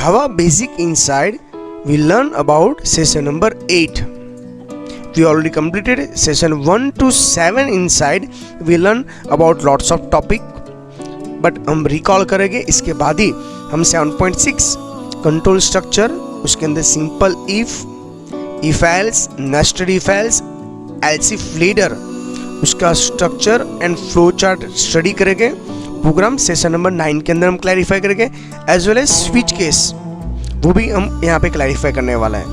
Java Basic Inside, we learn about session number 8. We already completed session 1 to 7 inside. We learn about lots of topic. But हम recall करेंगे इसके बाद ही हम 7.6 control structure, उसके अंदर simple if else, nested if else, else if later, उसका structure and flow chart study करेंगे. Program session number 9 के अंदर हम क्लैरिफाई करेंगे, as well as switch case, वो भी हम यहाँ पे क्लैरिफाई करने वाला है.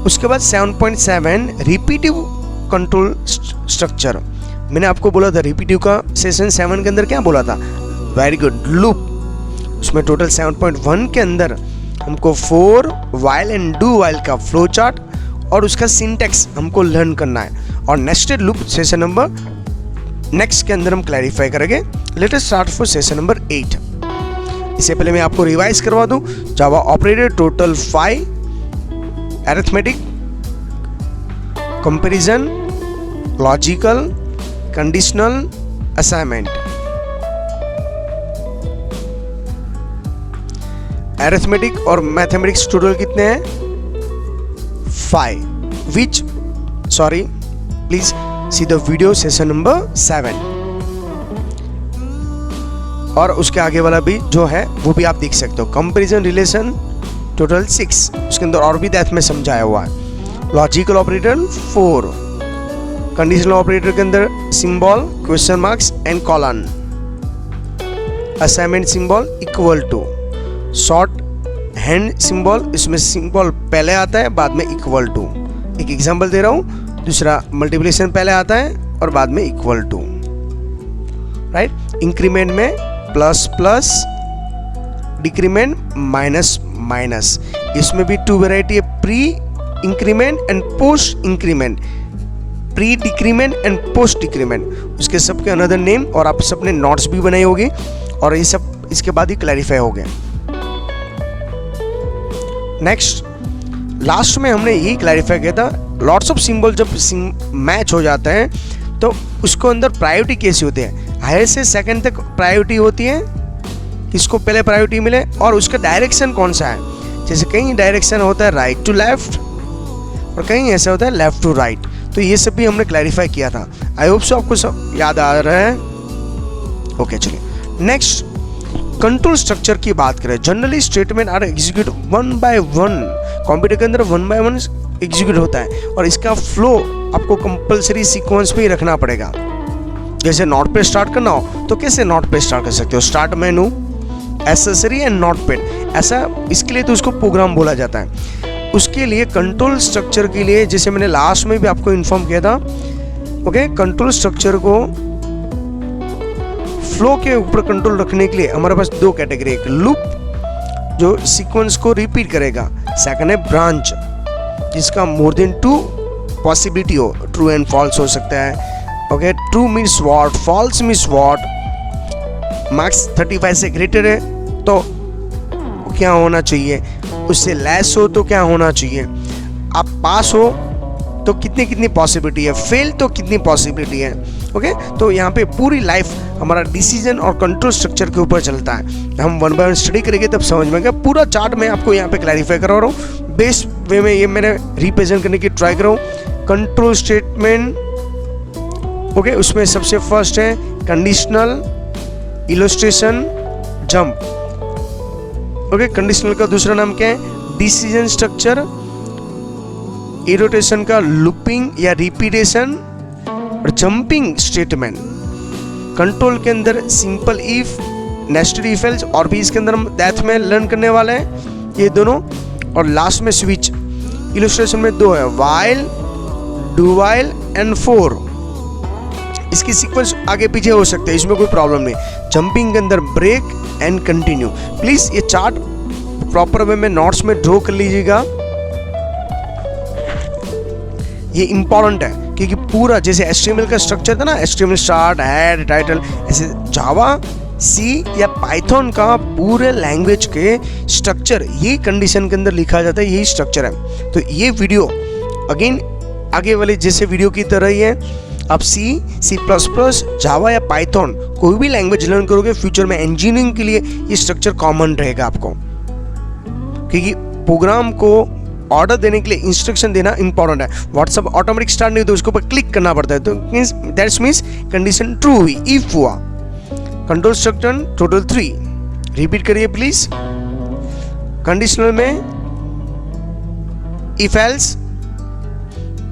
उसके बाद 7.7 रिपीटिव कंट्रोल स्ट्रक्चर. मैंने आपको बोला था रिपीटिव का सेशन 7 के अंदर क्या बोला था, वेरी गुड, लूप. उसमें टोटल 7.1 के अंदर हमको for, while and do while का फ्लो चार्ट और उसका सिंटेक्स हमको लर्न करना है. और nested loop session number next के अंदर हम क्लैरिफाई करेंगे. Let us start for session number 8. इससे पहले मैं आपको रिवाइज करवा दूं. Java operator total 5, arithmetic, comparison, logical, conditional, assignment. Arithmetic और मैथमेटिक्स टोटल कितने हैं, 5. Which sorry please see the video session number 7. और उसके आगे वाला भी जो है वो भी आप देख सकते हो. कंपैरिजन रिलेशन टोटल 6, उसके अंदर और भी डेप्थ में समझाया हुआ है. लॉजिकल ऑपरेटर 4, कंडीशनल ऑपरेटर के अंदर symbol, question marks and colon, assignment symbol equal to, short hand symbol, इसमें सिंबल पहले आता है बाद में इक्वल टू. एक एग्जांपल दे रहा हूँ. दूसरा मल्टीप्लिकेशन पहले आता है और बाद में इक्वल टू, राइट. इंक्रीमेंट में plus plus, decrement minus minus. इसमें भी 2 वैरायटी है, pre increment and post increment, pre decrement and post decrement. उसके सबके अनदर नेम और आप सबने नोट्स भी बनाई होगी और ये सब इसके बाद ही क्लैरिफाई हो गया. नेक्स्ट लास्ट में हमने यही क्लैरिफाई किया था, लॉट्स ऑफ सिंबल जब मैच हो जाते हैं तो उसको अंदर प्रायोरिटी कैसे होते हैं. हायर से सेकंड तक प्रायोरिटी होती है, किसको पहले प्रायोरिटी मिले, और उसका डायरेक्शन कौन सा है. जैसे कहीं डायरेक्शन होता है राइट टू लेफ्ट और कहीं ऐसा होता है लेफ्ट टू राइट. तो ये सब भी हमने क्लैरिफाई किया था. आई होप सो आपको सब याद आ रहा है. ओके चलिए नेक्स्ट कंट्रोल स्ट्रक्चर की बात करें. Generally statement are execute 1 by 1. Computer के अंदर 1 by 1 एग्जीक्यूट होता है और इसका फ्लो आपको कंपलसरी सीक्वेंस पे ही रखना पड़ेगा. जैसे नोट पे स्टार्ट करना हो तो कैसे नोट पे स्टार्ट कर सकते हो, start menu, accessory and note pad, ऐसा. इसके लिए तो उसको प्रोग्राम बोला जाता है. उसके लिए कंट्रोल स्ट्रक्चर के लिए, जैसे मैंने लास्ट में भी आपको इन्फॉर्म किया था, ओके, कंट्रोल स्ट्रक्चर को फ्लो के ऊपर कंट्रोल रखने के लिए हमारे पास 2 कैटेगरी. एक लूप जो सीक्वेंस को रिपीट करेगा, सेकंड है ब्रांच जिसका मोर देन 2 पॉसिबिलिटी हो, ट्रू एंड फॉल्स हो सकता है. Okay, true means what, false means what. Marks 35 से ग्रेटर है तो क्या होना चाहिए, उससे लेस हो तो क्या होना चाहिए, आप पास हो तो कितनी पॉसिबिलिटी है, फेल तो कितनी पॉसिबिलिटी है. ओके, तो यहाँ पे पूरी लाइफ हमारा डिसीजन और कंट्रोल स्ट्रक्चर के ऊपर चलता है. हम 1 by 1 स्टडी करेंगे तब समझ में आएगा. पूरा चार्ट मैं आपको यहाँ पे क्लैरिफाई करा रहा हूँ. बेस्ट वे में ये मैंने रिप्रेजेंट करने की ट्राई कर रहा हूँ. कंट्रोल स्टेटमेंट, ओके, उसमें सबसे फर्स्ट है conditional, illustration, jump. Okay, conditional का दूसरा नाम क्या है, डिसीजन स्ट्रक्चर. इरोटेशन का लूपिंग या रिपीटेशन और जंपिंग स्टेटमेंट. कंट्रोल के अंदर simple if, nested if else, और भी इसके अंदर हम डेप्थ में लर्न करने वाले हैं ये दोनों. और लास्ट में स्विच. इलस्ट्रेशन में 2 है, while, do while and for. इसकी सीक्वेंस आगे पीछे हो सकते हैं, इसमें कोई प्रॉब्लम नहीं. जंपिंग के अंदर ब्रेक एंड कंटिन्यू. प्लीज ये चार्ट प्रॉपर वे में नोट्स में ड्रॉ कर लीजिएगा, ये इंपॉर्टेंट है. क्योंकि पूरा जैसे HTML का स्ट्रक्चर था ना, HTML स्टार्ट, हेड, टाइटल, ऐसे जावा, सी या पाइथन का पूरे लैंग्वेज के स्ट्रक्चर ये कंडीशन के अंदर लिखा जाता है, यही स्ट्रक्चर है. तो ये वीडियो अगेन आगे वाले जैसे वीडियो की तरह ही है. आप C++, जावा या पाइथन कोई भी लैंग्वेज लर्न करोगे फ्यूचर में इंजीनियरिंग के लिए ये स्ट्रक्चर कॉमन रहेगा आपको. क्योंकि प्रोग्राम को ऑर्डर देने के लिए इंस्ट्रक्शन देना इंपॉर्टेंट है। व्हाट्सअप ऑटोमेटिक स्टार्ट नहीं तो उसके ऊपर क्लिक करना पड़ता है, तो दैट्स मीन्स कंडीशन ट्रू हुई, इफ हुआ। कंट्रोल स्ट्रक्चर टोटल 3, रिपीट करिए प्लीज। कंडीशनल में if else,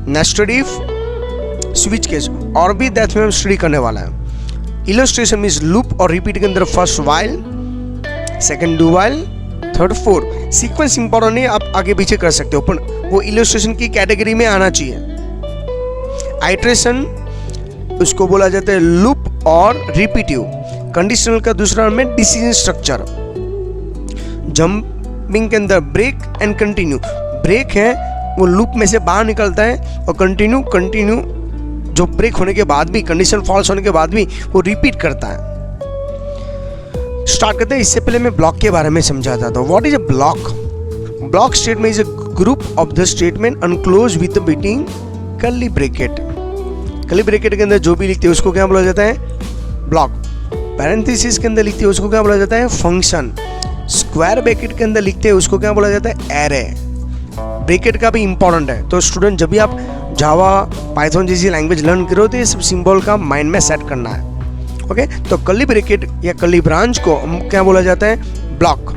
nested if, switch case और भी दैट में हम स्टडी करने वाला है। इलस्ट्रेशन मीन्स लूप और रिपीट के अंदर first while, second do while, third four. Sequence important नहीं, आप आगे पीछे कर सकते हो, पर वो इलस्ट्रेशन की कैटेगरी में आना चाहिए। आइट्रेशन उसको बोला जाता है लूप और रिपीटिव। कंडीशनल का दूसरा नाम है डिसीजन स्ट्रक्चर। जंपिंग के अंदर ब्रेक एंड कंटिन्यू। ब्रेक है वो लूप में से बाहर निकलता है, और कंटिन्यू जो ब्रेक होने के बाद भी, कंडीशन फॉल्स होने के बाद भी वो रिपीट करता है। स्टार्ट करते हैं। इससे पहले मैं ब्लॉक के बारे में समझाता था। What is a block? Block statement is a group of the statement unclose with between curly bracket. Curly bracket के अंदर जो भी लिखते हैं उसको क्या बोला जाता है? ब्लॉक। पैरेंथेसिस के अंदर लिखते हैं उसको क्या बोला जाता है? फंक्शन। स्क्वायर ब्रैकेट के अंदर लिखते हैं उसको क्या बोला जाता है? एरे। ब्रैकेट का भी इंपॉर्टेंट है, तो स्टूडेंट जब भी आप जावा, पाइथन जैसी लैंग्वेज लर्न करो तो ये सब सिंबल का माइंड में सेट करना है। ओके, तो कर्ली ब्रैकेट या कर्ली ब्रांच को क्या बोला जाता है? Block.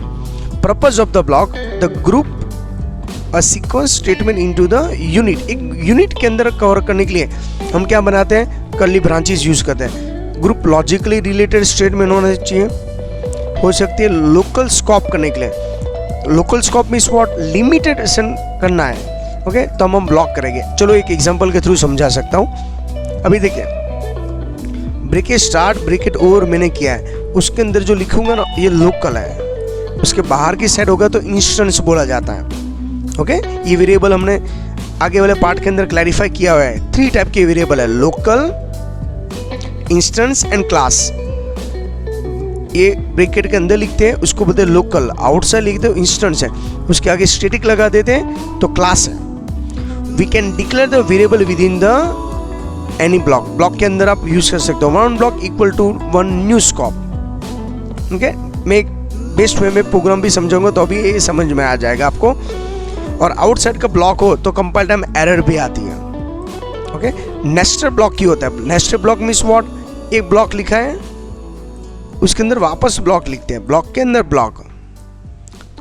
Purpose of the block, the group a sequence statement into the unit. एक यूनिट के अंदर कवर करने के लिए हम क्या बनाते हैं? कर्ली ब्रांचेस यूज करते हैं। ग्रुप लॉजिकली रिलेटेड स्टेटमेंट होना चाहिए, हो सकती है लोकल स्कोप करने के लिए। Local scope means what? Limitation करना है। ओके, तो हम ब्लॉक करेंगे। चलो एक एग्जांपल के थ्रू समझा सकता हूँ। अभी देखिए, ब्रैकेट स्टार्ट, ब्रैकेट ओवर मैंने किया है, उसके अंदर जो लिखूंगा ना ये लोकल है, उसके बाहर की साइड होगा तो इंस्टेंस बोला जाता है। ओके, ये वेरिएबल हमने आगे वाले पार्ट के अंदर क्लैरिफाई किया हुआ है। 3 टाइप के वेरिएबल है, लोकल, इंस्टेंस एंड क्लास। ये ब्रैकेट के अंदर लिखते हैं उसको बोलते हैं लोकल, आउटसाइड लिखते हो इंस्टेंस है, उसके आगे स्टैटिक लगा देते हैं तो क्लास है। We can declare the variable within the any block. Block के अंदर आप यूज कर सकते हो। 1 block equal to 1 new scope. Okay, मैं एक बेस्ट वे में प्रोग्राम भी समझाऊंगा तो अभी ये समझ में आ जाएगा आपको। और आउटसाइड का ब्लॉक हो तो कंपाइल टाइम एरर भी आती है। ओके, नेस्टेड ब्लॉक की होता है। Nested block means what? एक ब्लॉक लिखा है उसके अंदर वापस ब्लॉक लिखते हैं, ब्लॉक के अंदर ब्लॉक।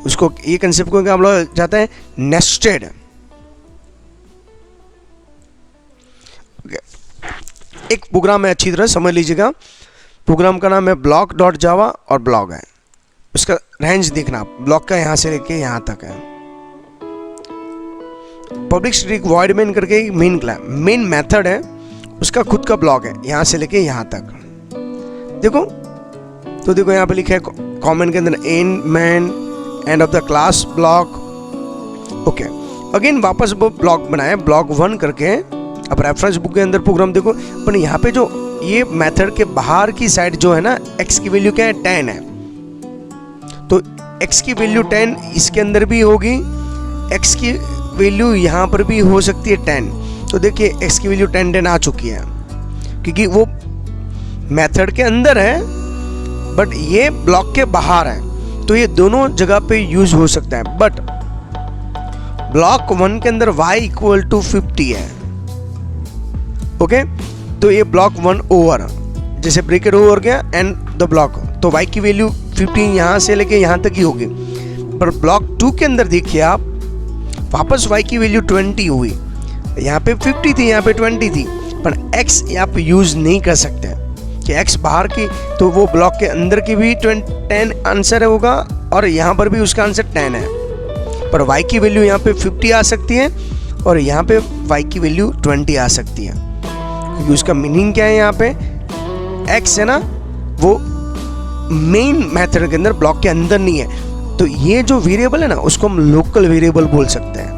उसको ये कंसेप्ट को क्या बोला जाता है? नेस्टेड। एक प्रोग्राम है, अच्छी तरह समझ लीजिएगा। प्रोग्राम का नाम है block.java और ब्लॉक है। उसका रेंज देखना, ब्लॉक का यहाँ से लेके यहाँ तक है। पब्लिक स्टैटिक वॉइड मेन करके मेन क्लास, मेन मेथड है, उसका खुद का ब्लॉक है यहाँ से लेके यहाँ तक। देखो तो देखो यहाँ पे लिखा है कॉमेंट के अंदर and man end of the class block. Okay, again वापस वो ब्लॉक बनाए, ब्लॉक 1 करके। अब रेफरेंस बुक के अंदर प्रोग्राम देखो, पर यहाँ पे जो ये मेथड के बाहर की साइड जो है ना, x की वैल्यू क्या है? 10 है, तो x की वैल्यू 10 इसके अंदर भी होगी, x की वैल्यू यहाँ पर भी हो सकती है 10। तो देखिए x की वैल्यू 10 आ चुकी है, क्योंकि वो मेथड के अंदर है बट ये ब्लॉक के बाहर है, तो ये दोनों जगह पे यूज हो सकता है। बट ब्लॉक 1 के अंदर y इक्वल टू 50 है। ओके, तो ये ब्लॉक 1 ओवर, जैसे ब्रैकेट ओवर गया एंड द ब्लॉक, तो y की वैल्यू 15 यहाँ से लेके यहाँ तक ही होगी। पर ब्लॉक 2 के अंदर देखिए आप, वापस y की वैल्यू 20 हुई। यहाँ पे 50 थी, यहाँ पे 20 थी, पर x यहाँ पे यूज नहीं कर सकते कि x बाहर की, तो वो ब्लॉक के अंदर की भी 10 आंसर होगा और यहाँ पर भी उसका आंसर 10 है। पर y की वैल्यू यहाँ पे 50 आ सकती है और यहाँ पे y की वैल्यू 20 आ सकती है, क्योंकि उसका मीनिंग क्या है? यहाँ पे x है ना, वो मेन मेथड के अंदर ब्लॉक के अंदर नहीं है, तो ये जो वेरिएबल है ना उसको हम लोकल वेरिएबल बोल सकते हैं।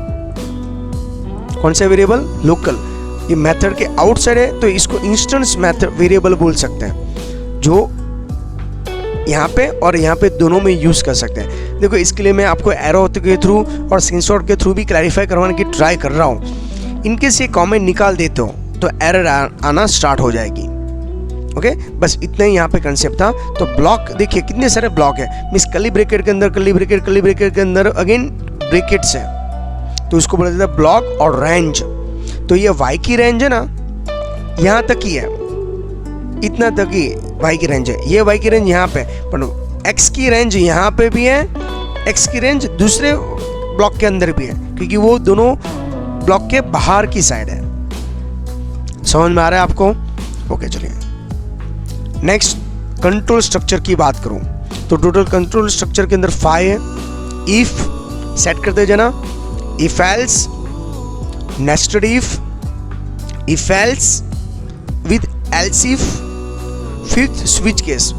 कौन सा वेरिएबल? लोकल। ये मेथड के आउटसाइड है तो इसको इंस्टेंस मेथड वेरिएबल बोल सकते हैं, जो यहाँ पे और यहाँ पे दोनों में यूज कर सकते हैं। देखो इसके लिए मैं आपको एरो के थ्रू और स्क्रीनशॉट के थ्रू भी क्लैरिफाई करवाने की ट्राई कर रहा हूँ। इनकेस ये कमेंट निकाल देते हो तो एरर आना स्टार्ट हो जाएगी। ओके बस इतना ही यहाँ पे कंसेप्ट था। तो ब्लॉक देखिए कितने सारे ब्लॉक है, मीन्स कर्ली ब्रैकेट के अंदर कर्ली ब्रैकेट के अंदर अगेन ब्रैकेट्स है, तो उसको बोला जाता है ब्लॉक और रेंज। तो ये वाई की रेंज है ना, यहाँ तक ही है, इतना तक ही वाई की रेंज है, ये वाई की रेंज यहाँ पे, पर एक्स की रेंज यहाँ पे भी है, एक्स की रेंज दूसरे ब्लॉक के अंदर भी है, क्योंकि वो दोनों ब्लॉक के बाहर की साइड है। समझ में आ रहा है आपको? ओके चलिए नेक्स्ट कंट्रोल स्ट्रक्चर की बात करूं तो टोटल कंट्रोल स्ट्रक्चर के अंदर 5 है। इफ सेट करते जाना, if else, nested if else with else if, fifth switch case.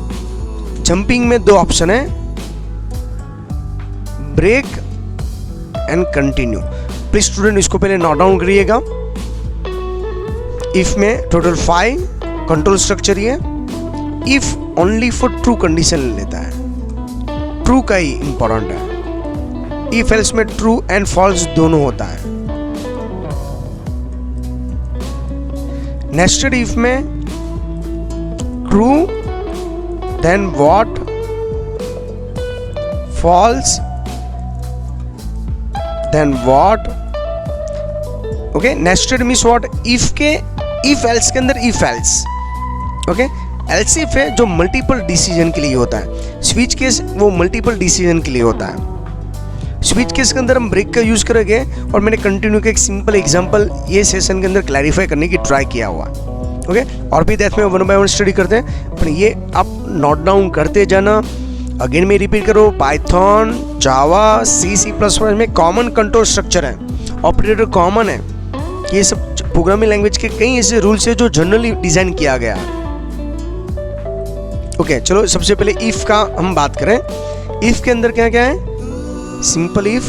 Jumping में 2 ऑप्शन है, break and continue. Please student इसको पहले नोट डाउन करिएगा। इफ में टोटल 5 कंट्रोल स्ट्रक्चर ये, if only for true condition लेता है, ट्रू का ही इंपॉर्टेंट है। इफ एल्स में ट्रू एंड फॉल्स दोनों होता है। नेस्टेड इफ में true then what, false then what. Okay nested means what, if के इफ एल्स के अंदर if else. Okay else if है जो मल्टीपल डिसीजन के लिए होता है, स्विच केस वो मल्टीपल डिसीजन के लिए होता है। स्विच केस के अंदर हम ब्रेक का यूज करेंगे, और मैंने कंटिन्यू का एक सिंपल एग्जांपल ये सेशन के अंदर क्लैरिफाई करने की ट्राई किया हुआ है। ओके और भी दैट में 1 बाय 1 स्टडी करते हैं, पर ये आप नोट डाउन करते जाना। अगेन में रिपीट करो, पाइथन, जावा, C++ में कॉमन कंट्रोल स्ट्रक्चर है, ऑपरेटर कॉमन है। ये सब प्रोग्रामिंग लैंग्वेज के कई ऐसे रूल्स है जो जनरली डिजाइन किया गया है। ओके चलो सबसे पहले इफ का हम बात करें। इफ के अंदर क्या क्या है, सिंपल इफ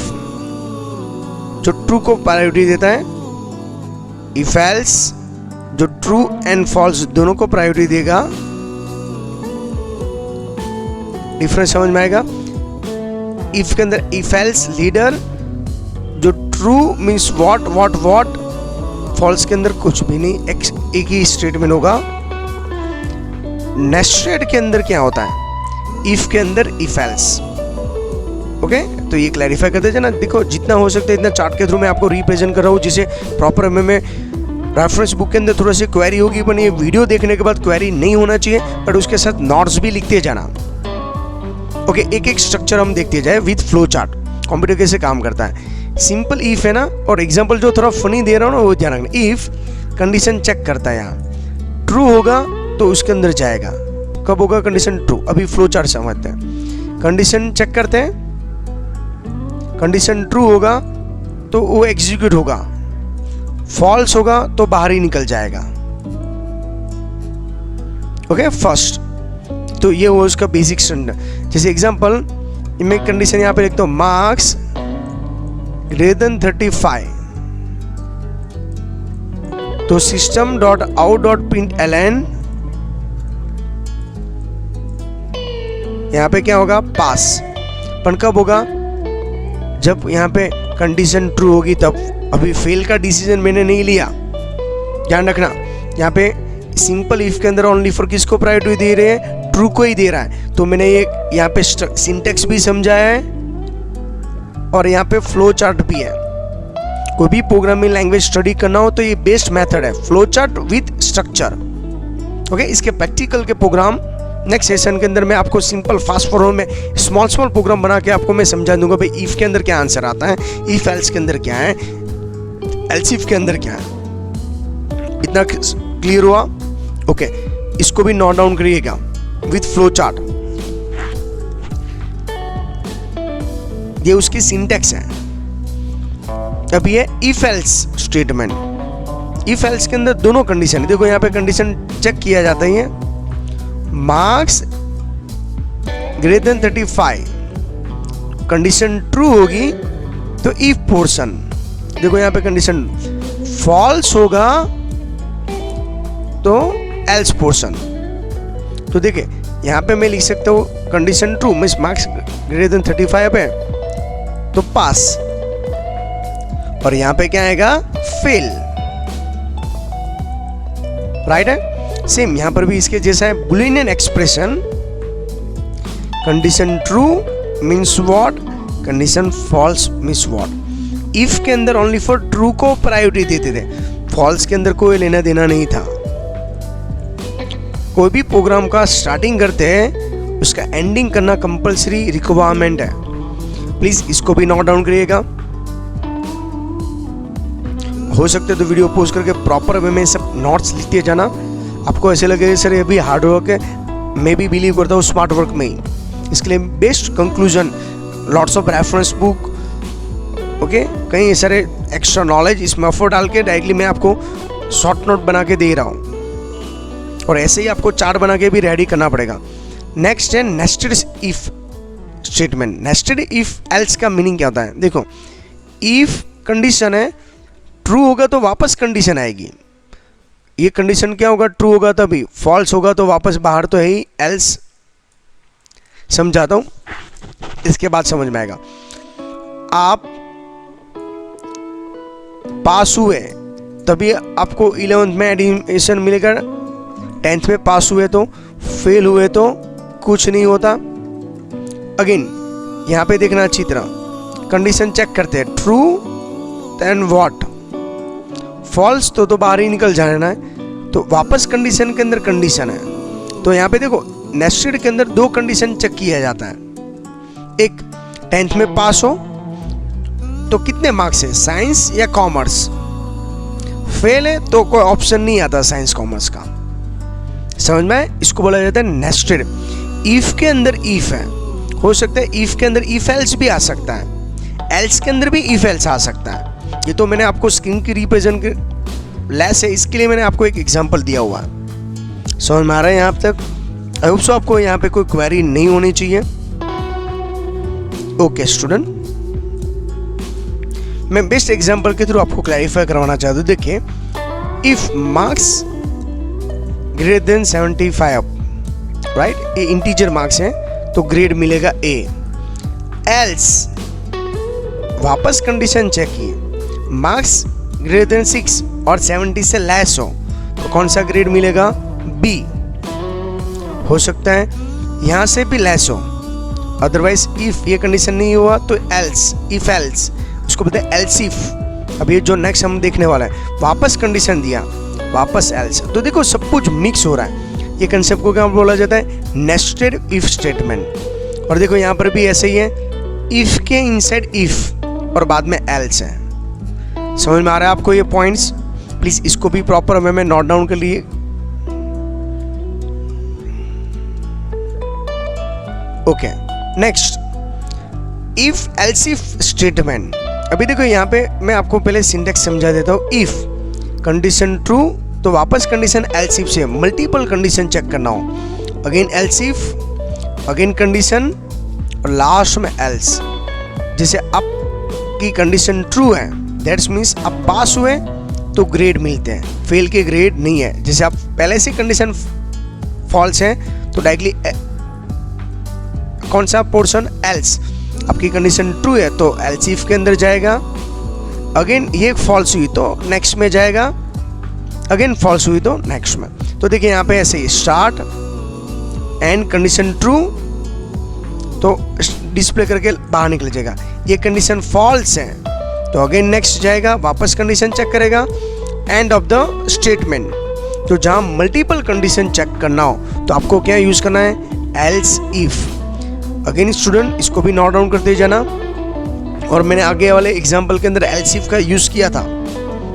जो ट्रू को प्रायोरिटी देता है, इफ एल्स जो ट्रू एंड फॉल्स दोनों को प्रायोरिटी देगा। डिफरेंस समझ में आएगा? इफ के अंदर इफ एल्स लीडर जो ट्रू मीन्स व्हाट, फॉल्स के अंदर कुछ भी नहीं, एक ही स्टेटमेंट होगा। नेस्टेड के अंदर क्या होता है, इफ के अंदर इफ एल्स। ओके तो ये क्लैरिफाई करते जाना। देखो जितना हो सकता है इतना चार्ट के थ्रू मैं आपको रिप्रेजेंट कर रहा हूँ, जिसे प्रॉपर में रेफरेंस बुक के अंदर थोड़ा सी क्वेरी होगी, पर ये वीडियो देखने के बाद क्वेरी नहीं होना चाहिए, बट उसके साथ नोट्स भी लिखते जाना। ओके एक एक स्ट्रक्चर हम देखते जाए विद फ्लो चार्ट, कंप्यूटर कैसे काम करता है। सिंपल इफ है ना, और एग्जांपल जो थोड़ा फनी दे रहा हूँ ना वो ध्यान रखना। इफ कंडीशन चेक करता है, यहाँ ट्रू होगा तो उसके अंदर जाएगा। कब होगा कंडीशन ट्रू, अभी फ्लो चार्ट समझते हैं। कंडीशन चेक करते हैं, कंडीशन ट्रू होगा तो वो एग्जीक्यूट होगा, फॉल्स होगा तो बाहर ही निकल जाएगा। ओके फर्स्ट तो ये वो उसका बेसिक स्टैंडर्ड। जैसे एग्जांपल मैं कंडीशन यहाँ पे लिखता हूँ, मार्क्स ग्रेटर देन 35, तो system dot out dot print L N, यहाँ पे क्या होगा, पास। पर कब होगा, जब यहाँ पे कंडीशन ट्रू होगी तब। अभी फेल का डिसीजन मैंने नहीं लिया, ध्यान रखना। यहाँ पे सिंपल इफ के अंदर ओनली फॉर किसको प्रायोरिटी दे रहे हैं, ट्रू को ही दे रहा है। तो मैंने ये यहाँ पे सिंटेक्स भी समझाया है, और यहाँ पे फ्लो चार्ट भी है। कोई भी प्रोग्रामिंग लैंग्वेज स्टडी करना हो तो ये बेस्ट मेथड है, flow chart with structure. Okay इसके प्रैक्टिकल के प्रोग्राम नेक्स्ट सेशन के अंदर मैं आपको सिंपल फास्ट फॉरवर्ड में स्मॉल प्रोग्राम बना के आपको मैं समझा दूंगा भाई इफ के अंदर क्या आंसर आता है, इफ एल्स के अंदर क्या है, एल्स इफ के अंदर क्या है। इतना क्लियर हुआ? ओके इसको भी नोट डाउन करिएगा विथ फ्लो चार्ट। ये उसकी सिंटेक्स है। अब ये if else statement, if else के अंदर दोनों कंडीशन, देखो यहाँ पे कंडीशन चेक किया जाता है। Marks greater than 35, condition true होगी तो इफ पोर्शन, देखो यहाँ पे कंडीशन फॉल्स होगा तो एल्स पोर्शन। तो देखिए यहाँ पे मैं लिख सकता हूँ condition true means marks greater than 35 है तो पास, और यहाँ पे क्या आएगा, फेल। राइट है। सेम यहाँ पर भी इसके जैसा है, boolean expression, condition true means what, condition false means what. If के अंदर ओनली फॉर ट्रू को प्रायोरिटी देते थे, फॉल्स के अंदर कोई लेना देना नहीं था। कोई भी प्रोग्राम का स्टार्टिंग करते हैं उसका एंडिंग करना कंपलसरी रिक्वायरमेंट है। प्लीज इसको भी नोट डाउन करिएगा। हो सकते तो वीडियो पोस्ट करके प्रॉपर वे में सब नोट्स लिखते जाना। आपको ऐसे लगे सर ये भी हार्ड वर्क है, मैं भी बिलीव करता हूँ स्मार्ट वर्क में ही। इसके लिए best conclusion, lots of reference book, okay, कहीं सारे एक्स्ट्रा नॉलेज इसमें एफर्ट डाल के डायरेक्टली मैं आपको शॉर्ट नोट बना के दे रहा हूँ। और ऐसे ही आपको चार्ट बना के भी रेडी करना पड़ेगा। नेक्स्ट है nested if statement. Nested if else का मीनिंग क्या होता है? देखो, इफ कंडीशन है, ट्रू होगा तो वापस कंडीशन आएगी। ये कंडीशन क्या होगा? ट्रू होगा तभी, फॉल्स होगा तो वापस बाहर तो है ही, एल्स। समझाता हूं, इसके बाद समझ में आएगा। आप पास हुए तभी आपको 11th में एडमिशन मिलेगा, 10th में पास हुए तो, फेल हुए तो कुछ नहीं होता। अगेन यहां पे देखना अच्छी तरह, कंडीशन चेक करते हैं, ट्रू देन व्हाट, फॉल्स तो बाहर ही निकल जाना है, तो वापस कंडीशन के अंदर कंडीशन है। तो यहाँ पे देखो, नेस्टेड के अंदर दो कंडीशन चेक किया जाता है। एक, 10th में पास हो तो कितने मार्क्स है, साइंस या कॉमर्स। फेल है तो कोई ऑप्शन नहीं आता साइंस कॉमर्स का। समझ में? इसको बोला जाता है नेस्टेड। इफ के अंदर इफ है, हो सकता है इफ के अंदर इफ एल्स भी आ सकता है, एल्स के अंदर भी इफ एल्स आ सकता है। ये तो मैंने आपको स्क्रीन की रिप्रेजेंट लेस है, इसके लिए मैंने आपको एक एग्जांपल दिया हुआ है। समझ में आ रहा है यहाँ तक? आई होप सो आपको यहाँ पे कोई क्वेरी नहीं होनी चाहिए। ओके स्टूडेंट, मैं बेस्ट एग्जांपल के थ्रू आपको क्लैरिफाई करवाना चाहता हूँ। देखिए, if marks greater then 75, right, ये इंटीजर मार्क्स है तो ग्रेड मिलेगा ए। एल्स वापस कंडीशन चेक किए, मार्क्स ग्रेटर देन 6 और 70 से लेस हो तो कौन सा ग्रेड मिलेगा? बी। हो सकता है यहां से भी लेस हो, अदरवाइज इफ ये कंडीशन नहीं हुआ तो एल्स, इफ एल्स, उसको बोलते हैं एल्स इफ। अब ये जो नेक्स्ट हम देखने वाला है, वापस कंडीशन दिया, वापस एल्स। तो देखो सब कुछ मिक्स हो रहा है। ये कंसेप्ट को क्या बोला जाता है? Nested if statement. और देखो यहाँ पर भी ऐसे ही है, इफ के इनसाइड इफ और बाद में एल्स है। समझ में आ रहा है आपको ये पॉइंट्स? प्लीज इसको भी प्रॉपर वे में नोट डाउन कर लिए। Okay, next, if else if statement. अभी देखो यहाँ पे मैं आपको पहले सिंटेक्स समझा देता हूँ। इफ कंडीशन ट्रू तो वापस कंडीशन एल्स इफ से मल्टीपल कंडीशन चेक करना हो, again else if, again condition और लास्ट में एल्स। जैसे आपकी कंडीशन ट्रू है, दैट्स मीन्स आप पास हुए तो ग्रेड मिलते हैं, फेल के ग्रेड नहीं है। जैसे आप पहले से कंडीशन फॉल्स है तो डायरेक्टली कौन सा पोर्शन? एल्स। आपकी कंडीशन ट्रू है तो एल्स इफ के अंदर जाएगा, अगेन ये फॉल्स हुई तो नेक्स्ट में जाएगा, अगेन फॉल्स हुई तो नेक्स्ट में। तो देखिए यहाँ पे ऐसे ही स्टार्ट एंड कंडीशन ट्रू तो डिस्प्ले करके बाहर निकल जाएगा। ये कंडीशन फॉल्स है तो अगेन नेक्स्ट जाएगा, वापस कंडीशन चेक करेगा, एंड ऑफ द स्टेटमेंट। तो जहां मल्टीपल कंडीशन चेक करना हो तो आपको क्या यूज करना है? Else if. अगेन स्टूडेंट, इसको भी नोट डाउन करते जाना। और मैंने आगे वाले एग्जांपल के अंदर एल्स इफ का यूज किया था।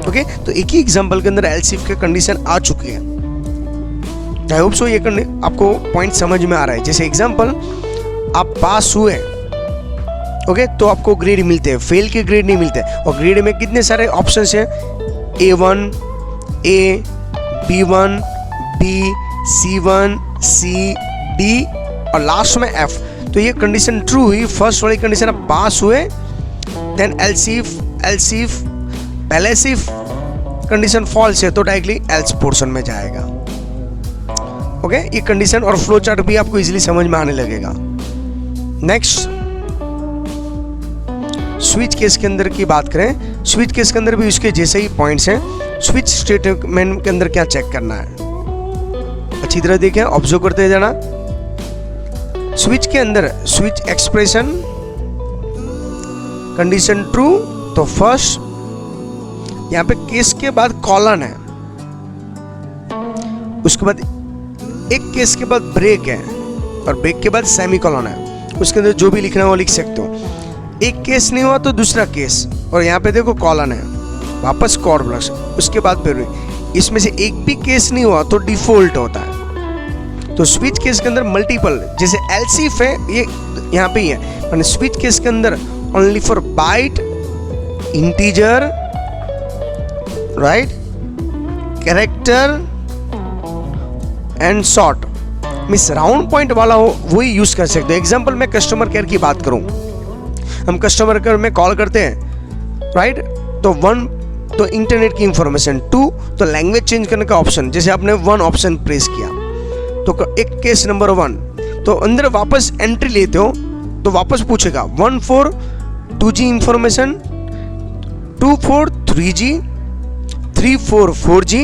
ओके, तो एक ही एग्जांपल के अंदर एल्स इफ के कंडीशन आ चुकी है। आई होप सो ये आपको पॉइंट समझ में आ रहा है। जैसे एग्जांपल, आप पास हुए, ओके, तो आपको ग्रेड मिलते हैं, फेल के ग्रेड नहीं मिलते। और ग्रेड में कितने सारे ऑप्शंस हैं? A1, A, B1, B, C1, C, D और लास्ट में F। तो ये कंडीशन ट्रू हुई, फर्स्ट वाली कंडीशन आप पास हुए, देन एल्स इफ पहले से कंडीशन फॉल्स है तो डायरेक्टली एल्स पोर्शन में जाएगा। ओके, ये कंडीशन और फ्लो चार्ट भी आपको इजीली समझ में आने लगेगा। नेक्स्ट, स्विच केस के अंदर की बात करें। स्विच केस के अंदर भी उसके जैसे ही पॉइंट्स हैं। स्विच स्टेटमेंट के अंदर क्या चेक करना है? अच्छी तरह देखें, ऑब्जर्व करते जाना। स्विच के अंदर स्विच एक्सप्रेशन कंडीशन ट्रू, तो फर्स्ट यहां पे केस के बाद कॉलन है, उसके बाद एक केस के बाद ब्रेक है और ब्रेक के बाद सेमीकोलन है। उसके अंदर जो भी लिखना है वो लिख सकते हो। एक केस नहीं हुआ तो दूसरा केस, और यहाँ पे देखो कॉलन है, वापस कॉर्ड ब्लॉक्स, उसके बाद फिर इसमें से एक भी केस नहीं हुआ तो डिफॉल्ट होता है। तो स्विच केस के अंदर मल्टीपल, जैसे एलसीफ है ये यहाँ पे ही है, स्विच केस के अंदर only for byte, integer, right, character and short, मिस राउंड पॉइंट वाला हो वही यूज कर सकते हो। एग्जांपल मैं कस्टमर केयर की बात करूं, हम कस्टमर केयर में कॉल करते हैं, राइट, तो 1 तो इंटरनेट की इंफॉर्मेशन, 2 तो लैंग्वेज चेंज करने का ऑप्शन, जैसे आपने 1 ऑप्शन प्रेस किया तो एक केस नंबर 1, तो अंदर वापस एंट्री लेते हो तो वापस पूछेगा 1 for 2G information, 2 for 3G, 3 for 4G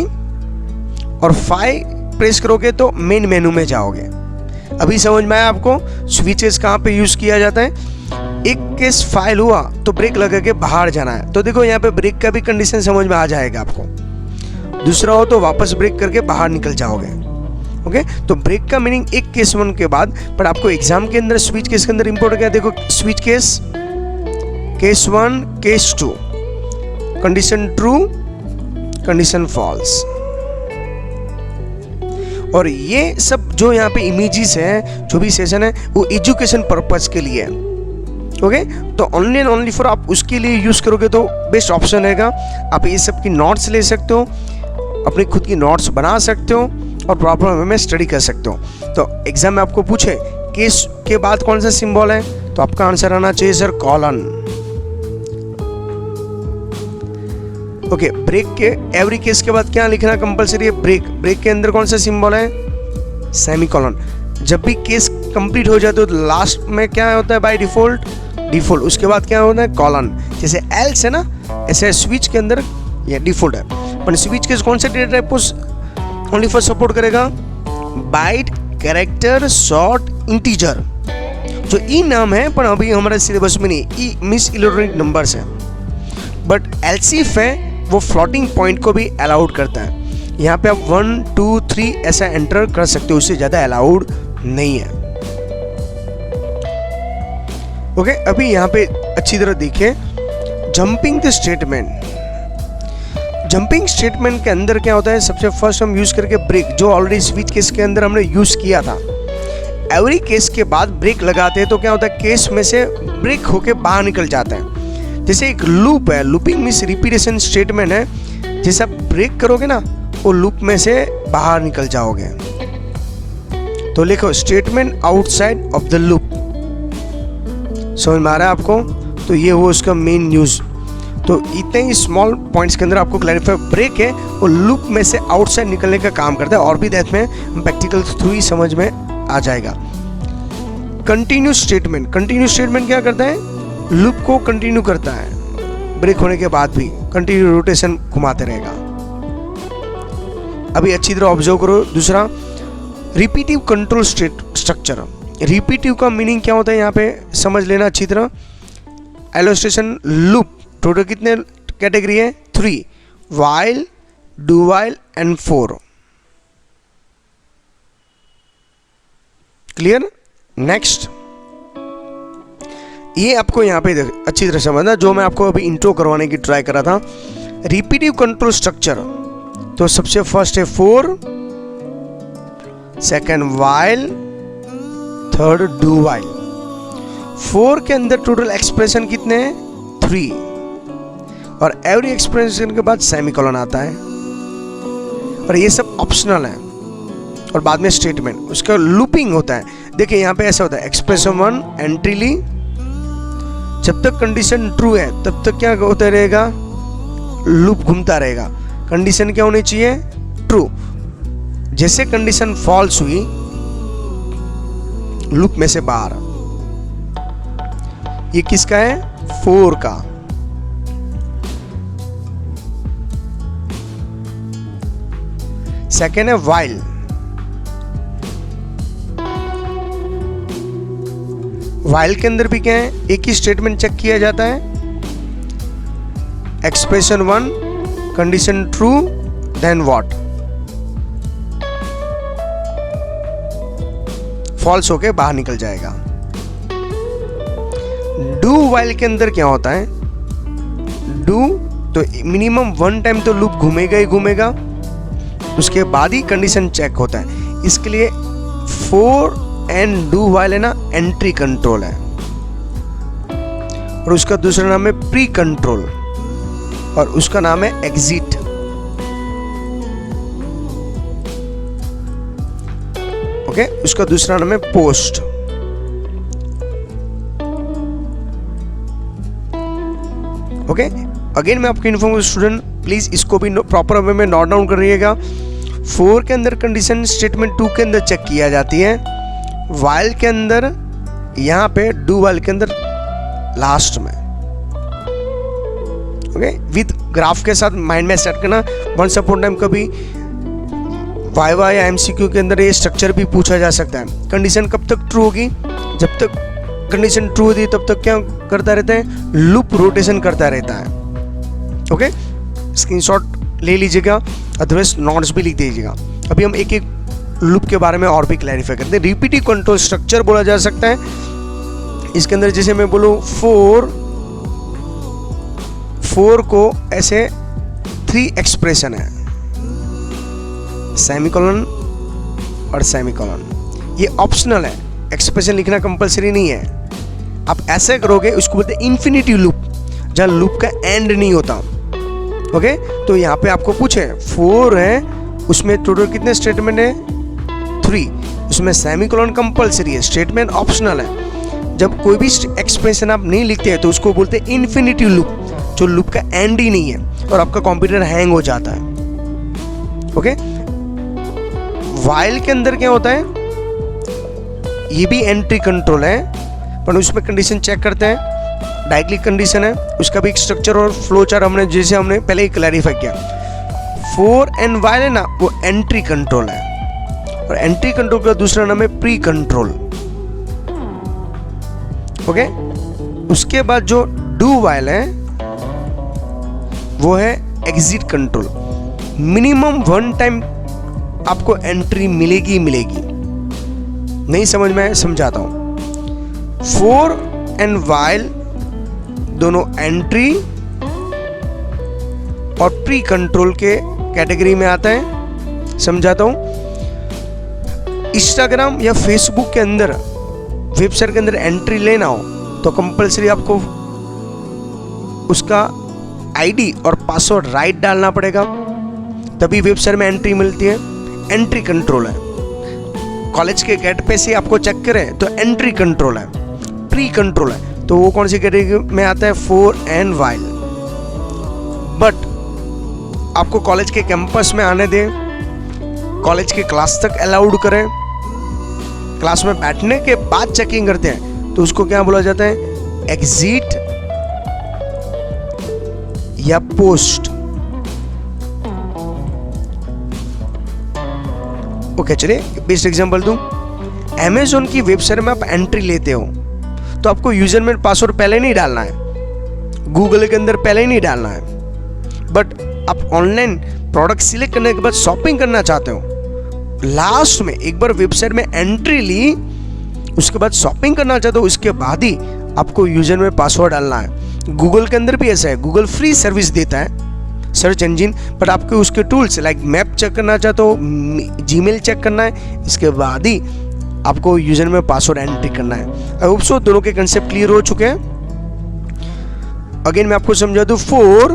और 5 प्रेस करोगे तो मेन मेनू में जाओगे। अभी समझ में आया आपको स्विचेस कहाँ पे यूज किया जाता है। एक केस फाइल हुआ तो ब्रेक लगा के बाहर जाना है, तो देखो यहाँ पे ब्रेक का भी कंडीशन समझ में आ जाएगा आपको। दूसरा हो तो वापस ब्रेक करके बाहर निकल जाओगे। ओके, तो ब्रेक का मीनिंग एक केस 1 के बाद, पर आपको एग्जाम के अंदर स्विच केस के अंदर इंपोर्ट क्या, देखो switch case, case 1, case 2, condition true, condition false. और ये सब जो यहाँ पे इमेजेस है, जो भी सेशन है, वो एजुकेशन पर्पस के लिए है। ओके, तो ओनली एंड ओनली फॉर आप उसके लिए यूज करोगे तो बेस्ट ऑप्शन रहेगा। आप ये सब की नोट्स ले सकते हो, अपनी खुद की नोट्स बना सकते हो और प्रॉपर वे में स्टडी कर सकते हो। तो एग्जाम में आपको पूछे केस के बाद कौन सा सिंबल है, तो आपका आंसर आना चाहिए सर कॉलन। ओके, ब्रेक के एवरी केस के बाद क्या लिखना कंपलसरी है, ब्रेक। ब्रेक के अंदर कौन सा सिंबल है, सेमीकोलन। जब भी केस कंप्लीट हो जाए तो लास्ट में क्या होता है बाय डिफॉल्ट, डिफॉल्ट, उसके बाद क्या होता है कॉलन। जैसे एल्स है ना, ऐसे स्विच के अंदर ये डिफॉल्ट है, पर स्विच केस कौन से डेटा टाइप को ओनली फॉर सपोर्ट करेगा, बाइट, कैरेक्टर, शॉर्ट, इंटीजर। जो ई नाम है पर अभी हमारे सिलेबस में नहीं, ई मिस इलेक्ट्रॉनिक नंबर्स है, बट एलसीफ है वो फ्लोटिंग पॉइंट को भी अलाउड करता है। यहाँ पे आप 1, 2, 3 ऐसा एंटर कर सकते हो, उससे ज़्यादा अलाउड नहीं है। ओके, अभी यहाँ पे अच्छी तरह देखिए jumping the statement. Jumping statement के अंदर क्या होता है, सबसे फर्स्ट हम यूज करके ब्रेक, जो ऑलरेडी स्विच केस के अंदर हमने यूज किया था। एवरी केस के बाद ब्रेक लगाते हैं तो क्या होता है, केस में से ब्रेक होके बाहर निकल जाता है। जैसे एक लूप है, लूपिंग मींस रिपीटेशन स्टेटमेंट है, जैसे आप ब्रेक करोगे ना वो लूप में से बाहर निकल जाओगे। तो लिखो statement outside of the loop. समझ में आ रहा है आपको, तो ये हो उसका मेन न्यूज। तो इतने ही स्मॉल पॉइंट्स के अंदर आपको क्लैरिफाई, ब्रेक है वो लूप में से आउटसाइड निकलने का काम करता है, और भी दैट में प्रैक्टिकल थ्रू ही समझ में आ जाएगा। कंटिन्यू स्टेटमेंट, कंटिन्यू स्टेटमेंट क्या करता है, लूप को कंटिन्यू करता है, ब्रेक होने के बाद भी कंटिन्यू रोटेशन घुमाते रहेगा। अभी अच्छी तरह ऑब्जर्व करो। दूसरा, रिपीटिव कंट्रोल स्ट्रक्चर। रिपीटिव का मीनिंग क्या होता है यहाँ पे समझ लेना अच्छी तरह। इलस्ट्रेशन लूप टोटल कितने कैटेगरी है, 3, while, do while and 4। Clear. Next, ये आपको यहाँ पे अच्छी तरह समझना, जो मैं आपको अभी इंट्रो करवाने की ट्राई कर रहा था। रिपीटिव कंट्रोल स्ट्रक्चर, तो सबसे फर्स्ट है 4, second while, third do while. 4 के अंदर टोटल एक्सप्रेशन कितने हैं, 3, और एवरी एक्सप्रेशन के बाद सेमीकोलन आता है, और ये सब ऑप्शनल है, और बाद में स्टेटमेंट, उसका लूपिंग होता है। देखिए यहाँ पे ऐसा होता है, एक्सप्रेशन 1 एंट्री ली, जब तक कंडीशन ट्रू है तब तक क्या होता रहेगा, लूप घूमता रहेगा। कंडीशन क्या होनी चाहिए, ट्रू। जैसे कंडीशन फॉल्स हुई लूप में से बाहर। ये किसका है, 4 का। सेकेंड है वाइल, while के अंदर भी क्या है, एक ही स्टेटमेंट चेक किया जाता है, expression 1 condition true then what, false होके बाहर निकल जाएगा। डू वाइल के अंदर क्या होता है, डू तो मिनिमम 1 टाइम तो लूप घूमेगा ही घूमेगा, उसके बाद ही कंडीशन चेक होता है। इसके लिए फॉर एंड डू वाइल है ना, एंट्री कंट्रोल है, और उसका दूसरा नाम है प्री कंट्रोल, और उसका नाम है एग्जिट। ओके, उसका दूसरा नाम है पोस्ट। ओके, अगेन मैं आपको इन्फॉर्म स्टूडेंट, प्लीज इसको भी प्रॉपर वे में नोट डाउन करिएगा। 4 के अंदर कंडीशन स्टेटमेंट 2 के अंदर चेक किया जाती है, वाइल के अंदर, यहाँ पे डू वाइल के अंदर लास्ट में। ओके, विद ग्राफ के साथ माइंड में सेट करना। वंस अपॉन टाइम कभी वाइवा या एमसीक्यू के अंदर ये स्ट्रक्चर भी पूछा जा सकता है। कंडीशन कब तक ट्रू होगी, जब तक कंडीशन ट्रू होती है तब तक क्या करता रहता है, लूप रोटेशन करता रहता है। ओके, स्क्रीनशॉट ले लीजिएगा, अदरवाइज नोट्स भी लिख दीजिएगा। अभी हम एक एक लूप के बारे में और भी क्लैरिफाई करते हैं। रिपीटिव कंट्रोल स्ट्रक्चर बोला जा सकता है इसके अंदर। जैसे मैं बोलूँ 4 को ऐसे 3 एक्सप्रेशन है, सेमीकोलन और सेमीकोलन, ये ऑप्शनल है, एक्सप्रेशन लिखना कंपलसरी नहीं है। आप ऐसे करोगे, उसको बोलते हैं इन्फिनिटी लूप, जहाँ लूप का एंड नहीं होता। ओके, तो यहाँ पे आपको पूछे 4 है, उसमें टोटल कितने स्टेटमेंट है, 3, उसमें सेमीकोलन कंपलसरी है, स्टेटमेंट ऑप्शनल है। जब कोई भी एक्सप्रेशन आप नहीं लिखते हैं तो उसको बोलते हैं इन्फिनिटी लूप, जो लूप का एंड ही नहीं है, और आपका कंप्यूटर हैंग हो जाता है। ओके, वाइल के अंदर क्या होता है, ये भी एंट्री कंट्रोल है, पर उसमें कंडीशन चेक करते हैं, डायक्लिक कंडीशन है, उसका भी एक स्ट्रक्चर और फ्लो चार्ट हमने जैसे हमने पहले ही क्लैरिफाई किया। 4 एंड वाइल है ना, वो एंट्री कंट्रोल है, और एंट्री कंट्रोल का दूसरा नाम है प्री कंट्रोल। ओके, उसके बाद जो डू वाइल है वो है एग्जिट कंट्रोल। मिनिमम 1 टाइम आपको एंट्री मिलेगी मिलेगी। नहीं समझ में समझाता हूं। 4 एंड वाइल दोनों एंट्री और प्री कंट्रोल के कैटेगरी में आता है। समझाता हूं, इंस्टाग्राम या फेसबुक के अंदर, वेबसाइट के अंदर एंट्री लेना हो तो कंपलसरी आपको उसका आईडी और पासवर्ड राइट डालना पड़ेगा, तभी वेबसाइट में एंट्री मिलती है। एंट्री कंट्रोल है। कॉलेज के गेट पे से आपको चेक करें तो एंट्री कंट्रोल है। प्री कंट्रोल है तो वो कौन सी कैटेगरी में आता है, 4 एंड वाइल। बट आपको कॉलेज के कैंपस में आने दें, कॉलेज के क्लास तक अलाउड करें, क्लास में बैठने के बाद चेकिंग करते हैं तो उसको क्या बोला जाता है, एग्जिट या पोस्ट। ओके, चलिए बेस्ट एग्जांपल दूं। अमेज़न की वेबसाइट में आप एंट्री लेते हो तो आपको यूजर में पासवर्ड पहले नहीं डालना है, गूगल के अंदर पहले ही नहीं डालना है। बट आप ऑनलाइन प्रोडक्ट सिलेक्ट करने के बाद शॉपिंग करना चाहते हो, लास्ट में एक बार वेबसाइट में एंट्री ली, उसके बाद शॉपिंग करना चाहते हो, उसके बाद ही आपको यूजर में पासवर्ड डालना है। गूगल के अंदर भी ऐसा है, गूगल फ्री सर्विस देता है सर्च इंजिन, बट आपको उसके टूल्स लाइक मैप चेक करना चाहते हो, जीमेल चेक करना है, इसके बाद ही आपको यूजर में पासवर्ड एंट्री करना है। आई होप सो दोनों के कंसेप्ट क्लियर हो चुके हैं। अगेन मैं आपको समझा दूं, 4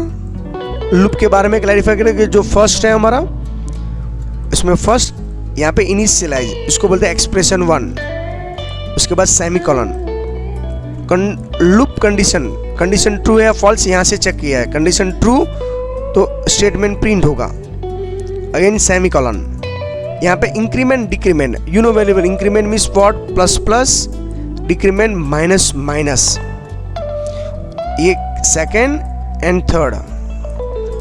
लूप के बारे में क्लैरिफाई करें कि जो फर्स्ट है हमारा, इसमें फर्स्ट यहाँ पे इनिशियलाइज, इसको बोलते हैं एक्सप्रेशन 1, उसके बाद सेमीकोलन, लूप कंडीशन ट्रू है या फॉल्स यहाँ से चेक किया है, कंडीशन ट्रू तो स्टेटमेंट प्रिंट होगा। अगेन सेमीकोलन, यहाँ पे increment decrement, you know very well, increment means what, plus plus, decrement minus minus, ये सेकेंड एंड थर्ड,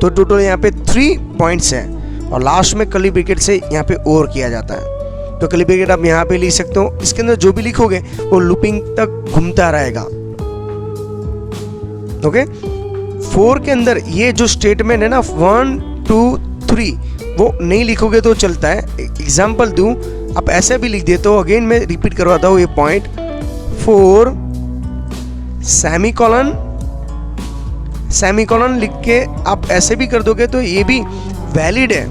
तो टोटल यहाँ पे 3 पॉइंट्स हैं और लास्ट में कर्ली ब्रैकेट से यहाँ पे और किया जाता है। तो कर्ली ब्रैकेट आप यहाँ पे लिख सकते हो, इसके अंदर जो भी लिखोगे वो लूपिंग तक घूमता रहेगा। ओके, 4 के अंदर ये जो स्टेटमेंट है ना 1 2 3 वो नहीं लिखोगे तो चलता है। एग्जाम्पल दूं, आप ऐसे भी लिख देते हो, अगेन मैं रिपीट करवाता हूँ ये पॉइंट, 4 सेमीकोलन लिख के आप ऐसे भी कर दोगे तो ये भी वैलिड है,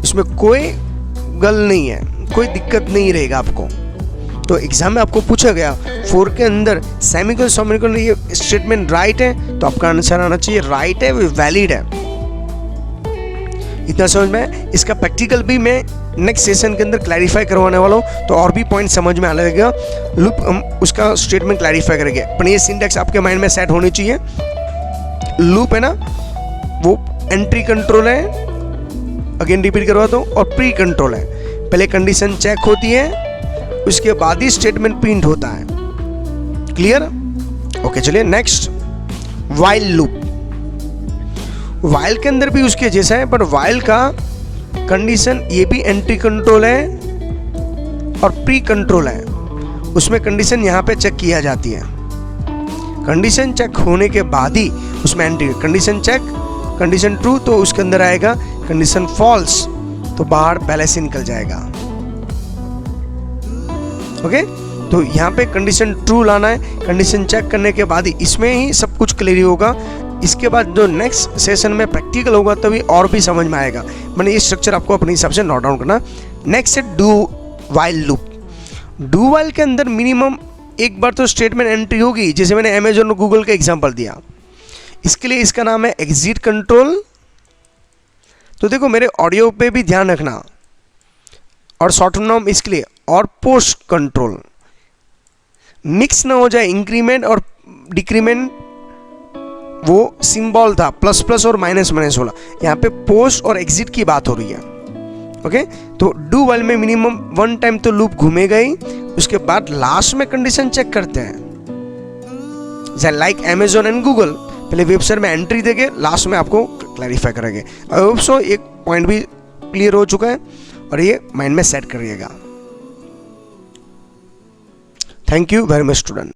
इसमें कोई गल नहीं है, कोई दिक्कत नहीं रहेगा आपको। तो एग्जाम में आपको पूछा गया 4 के अंदर सेमीकोलन ये स्टेटमेंट राइट है, तो आपका आंसर आना चाहिए राइट है, वैलिड है। इतना समझ में। इसका प्रैक्टिकल भी मैं नेक्स्ट सेशन के अंदर क्लैरिफाई करवाने वाला हूँ, तो और भी पॉइंट समझ में आने लगेगा। लूप हम उसका स्टेटमेंट क्लैरिफाई करेंगे। पर ये सिंटैक्स आपके माइंड में सेट होनी चाहिए। लूप है ना वो एंट्री कंट्रोल है, अगेन रिपीट करवाता हूँ, और प्री कंट्रोल है। पहले कंडीशन चेक होती है, उसके बाद ही स्टेटमेंट प्रिंट होता है। क्लियर? ओके, चलिए नेक्स्ट, व्हाइल लूप। व्हाइल के अंदर भी उसके जैसा है, पर व्हाइल का कंडीशन ये भी एंट्री कंट्रोल है और प्री कंट्रोल है। उसमें कंडीशन यहाँ पे चेक किया जाती है, कंडीशन चेक होने के बाद ही उसमें entry. Condition check, condition true तो उसके अंदर आएगा, कंडीशन फॉल्स तो बाहर पहले से निकल जाएगा। ओके, तो यहाँ पे कंडीशन ट्रू लाना है, कंडीशन चेक करने के बाद ही इसमें ही सब कुछ क्लियर होगा। इसके बाद जो नेक्स्ट सेशन में प्रैक्टिकल होगा तभी और भी समझ में आएगा। मैंने ये स्ट्रक्चर आपको अपने हिसाब से नोट डाउन करना। नेक्स्ट है do while loop. Do while के अंदर मिनिमम एक बार तो स्टेटमेंट एंट्री होगी, जैसे मैंने अमेजोन और गूगल का एग्जांपल दिया। इसके लिए इसका नाम है एग्जिट कंट्रोल। तो देखो मेरे ऑडियो पे भी ध्यान रखना, और शॉर्ट नाम इसके लिए, और पोस्ट कंट्रोल। मिक्स ना हो जाए, इंक्रीमेंट और डिक्रीमेंट वो सिंबल था, प्लस प्लस और माइनस माइनस वाला, यहाँ पे पोस्ट और एग्जिट की बात हो रही है। ओके, तो डू वाइल में मिनिमम 1 टाइम तो लूप घूमेगा ही, उसके बाद लास्ट में कंडीशन चेक करते हैं। लाइक अमेजोन एंड गूगल, पहले वेबसाइट में एंट्री देके लास्ट में आपको क्लैरिफाई करेंगे। आई होप सो एक पॉइंट भी क्लियर हो चुका है, और ये माइंड में सेट करिएगा। Thank you very much student.